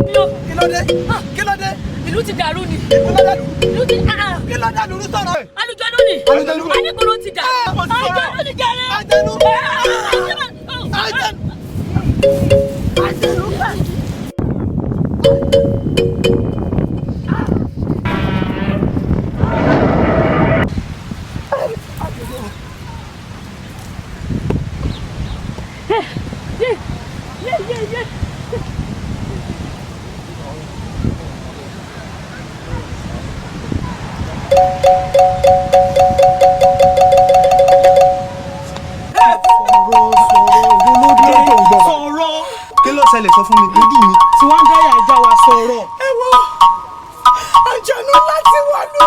Kí ló dé? Ìlú ti dàrú ni. Ìlú ti Kí ló dé lùrú sọ̀rọ̀? Àlùjọ̀nnú ni. Àníkòrò ti dà. Àlùjọ̀nnú ni jàre. Àjẹnú. Kí ló ṣẹlẹ̀ sọ fún mi lójú mi? Tí wọ́n ń dáyà ìjà wa sọ̀rọ̀. Ẹ wo àjọ̀nú láti wọ̀lú.